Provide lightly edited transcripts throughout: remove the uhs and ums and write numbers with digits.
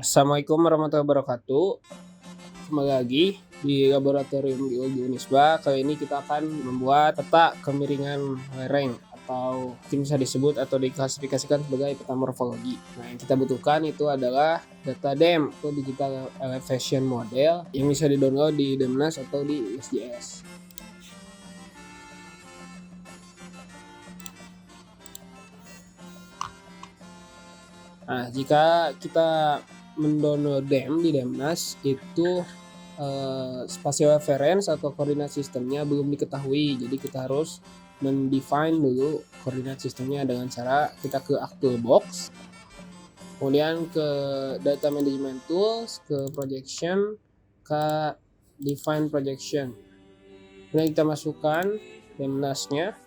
Assalamualaikum warahmatullahi wabarakatuh. Kembali lagi di Laboratorium Geologi Unisba. Kali ini kita akan membuat peta kemiringan lereng atau mungkin bisa disebut atau diklasifikasikan sebagai peta morfologi. Nah, yang kita butuhkan itu adalah data DEM atau Digital Elevation Model yang bisa di-download di Demnas atau di USGS. Nah, jika kita mendownload DEM di Demnas itu spasial reference atau koordinat sistemnya belum diketahui, jadi kita harus mendefine dulu koordinat sistemnya dengan cara kita ke ActualBox, kemudian ke Data Management Tools, ke Projection, ke Define Projection. Kemudian kita masukkan Demnasnya.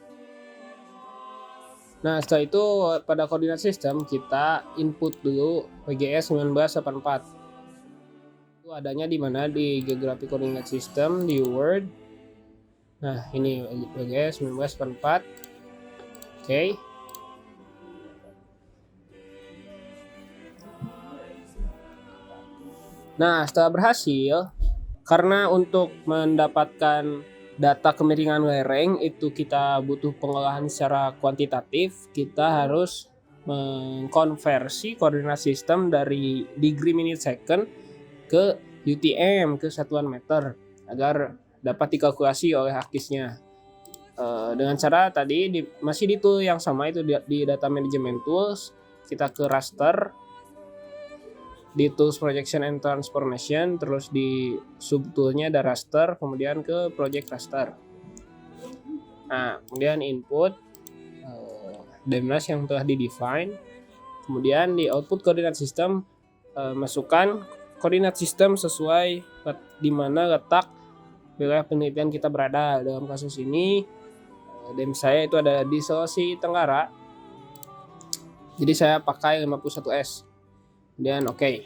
Nah, setelah itu pada koordinat sistem kita input dulu WGS 1984. Itu adanya di mana? Di geografi koordinat sistem di Word. Nah, ini WGS 1984. Oke. Nah, setelah berhasil, karena untuk mendapatkan data kemiringan lereng itu kita butuh pengolahan secara kuantitatif, kita harus mengkonversi koordinat sistem dari degree minute second ke UTM, ke satuan meter, agar dapat dikalkulasi oleh AKIS-nya. Dengan cara tadi masih di tool yang sama, itu di Data Management Tools, kita ke raster, di Tools Projection and Transformation, terus di subtoolnya ada raster, kemudian ke Project Raster. Nah, kemudian input Demnas yang telah di-define, kemudian di output koordinat sistem masukkan koordinat sistem sesuai di mana letak wilayah penelitian kita berada. Dalam kasus ini DEM saya itu ada di Sulawesi Tenggara, jadi saya pakai 51S. Kemudian oke.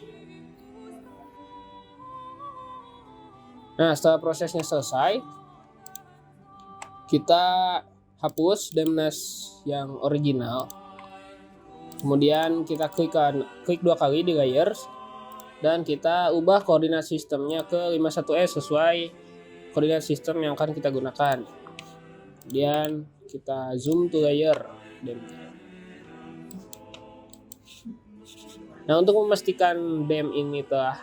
Nah, setelah prosesnya selesai, kita hapus Demnas yang original. Kemudian kita klik 2 kali di layers dan kita ubah koordinat sistemnya ke 51S sesuai koordinat sistem yang akan kita gunakan. Kemudian kita zoom to layer DEM. Nah, untuk memastikan DEM ini telah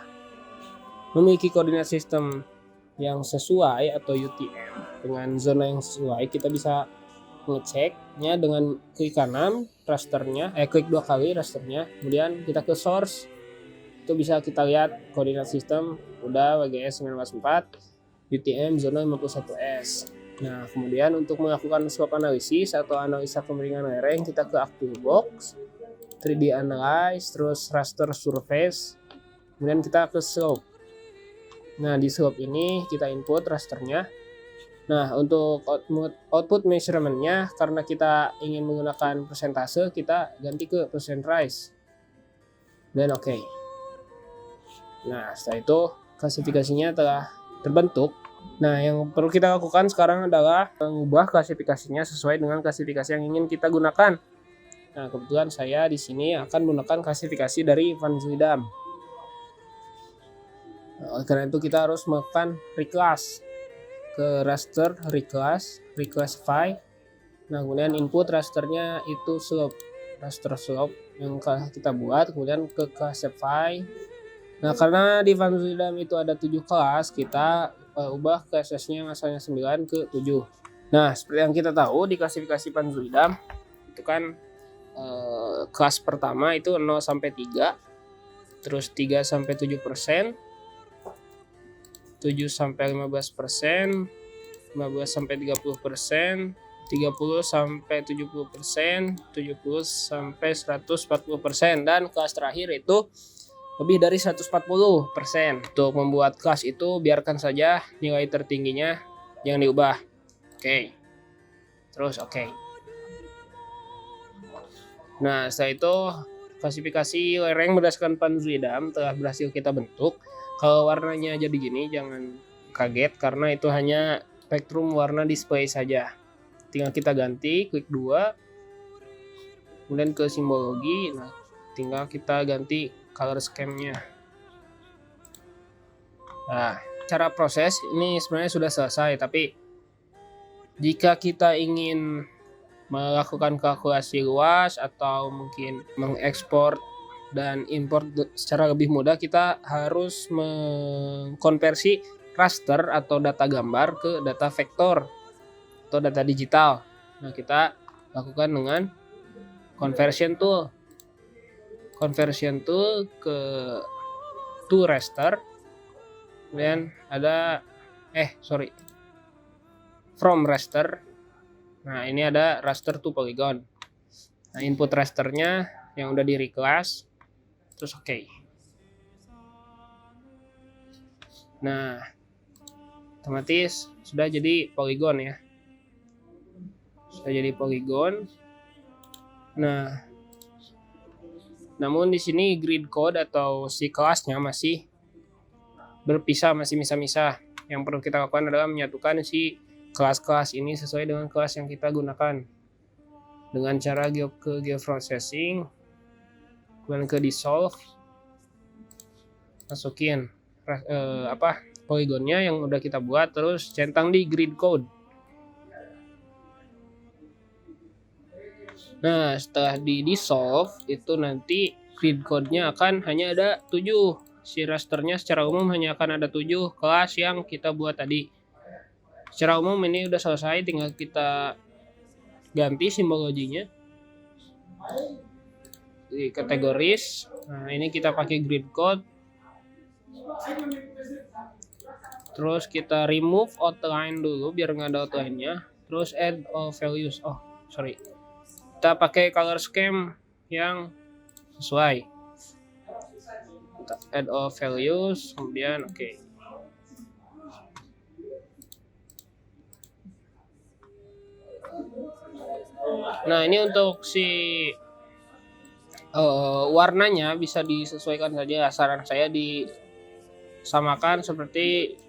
memiliki koordinat sistem yang sesuai atau UTM dengan zona yang sesuai, kita bisa ngeceknya dengan klik kanan rasternya, klik 2 kali rasternya, kemudian kita ke source. Itu bisa kita lihat koordinat sistem udah WGS 1984, UTM zona 51S. Nah, kemudian untuk melakukan slope analysis atau analisa kemiringan lereng, kita ke ActualBox, 3D Analyze, terus Raster Surface, kemudian kita ke Slope. Nah, di Slope ini kita input rasternya. Nah, untuk output measurement-nya, karena kita ingin menggunakan persentase, kita ganti ke percent rise. Dan oke. Nah, setelah itu klasifikasinya telah terbentuk. Nah, yang perlu kita lakukan sekarang adalah mengubah klasifikasinya sesuai dengan klasifikasi yang ingin kita gunakan. Nah, kebetulan saya di sini akan menggunakan klasifikasi dari Van Zuydam. Oleh karena itu kita harus melakukan reclass ke raster, reclassify. Nah, kemudian input rasternya itu slope, raster slope yang kita buat, kemudian ke classify. Nah, karena di Van Zuydam itu ada 7 kelas, kita ubah classesnya yang asalnya 9 ke 7. Nah, seperti yang kita tahu di klasifikasi Van Zuydam itu kan kelas pertama itu 0 sampai 3, terus 3 sampai 7%, 7 sampai 15%, 15 sampai 30%, 30 sampai 70%, 70 sampai 140%, dan kelas terakhir itu lebih dari 140%. Untuk membuat kelas itu biarkan saja nilai tertingginya yang diubah. Oke. Terus oke. Nah, setelah itu klasifikasi lereng berdasarkan Van Zuydam telah berhasil kita bentuk. Kalau warnanya jadi gini, jangan kaget karena itu hanya spektrum warna display saja. Tinggal kita ganti, klik 2, kemudian ke simbologi. Nah, tinggal kita ganti color scheme-nya. Nah, cara proses ini sebenarnya sudah selesai, tapi jika kita ingin melakukan kalkulasi luas atau mungkin mengekspor dan import secara lebih mudah, kita harus mengkonversi raster atau data gambar ke data vektor atau data digital. Nah, kita lakukan dengan conversion tool. Conversion tool ke to raster. Kemudian ada from raster. Nah, ini ada raster to polygon. Nah, input rasternya yang udah di reclass, terus oke. Nah, otomatis sudah jadi polygon ya. Sudah jadi polygon. Nah, namun di sini grid code atau si kelasnya masih berpisah, masih misah-misah. Yang perlu kita lakukan adalah menyatukan si kelas-kelas ini sesuai dengan kelas yang kita gunakan dengan cara ke geoprocessing, kemudian ke dissolve, masukin polygonnya yang udah kita buat, terus centang di grid code. Nah, setelah di dissolve itu nanti grid code-nya akan hanya ada 7. Si rasternya secara umum hanya akan ada 7 kelas yang kita buat tadi. Secara umum ini udah selesai, tinggal kita ganti simbologinya di kategoris. Nah, ini kita pakai grid code. Terus kita remove outline dulu biar nggak ada outline-nya. Terus add all values. Kita pakai color scheme yang sesuai. Kita add all values, kemudian oke. Nah, ini untuk si warnanya bisa disesuaikan saja. Saran saya disamakan seperti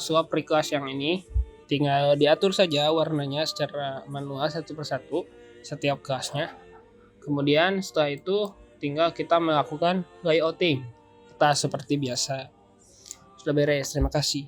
swap reclass yang ini. Tinggal diatur saja warnanya secara manual satu persatu setiap kelasnya. Kemudian setelah itu tinggal kita melakukan layouting. Kita seperti biasa. Sudah beres, terima kasih.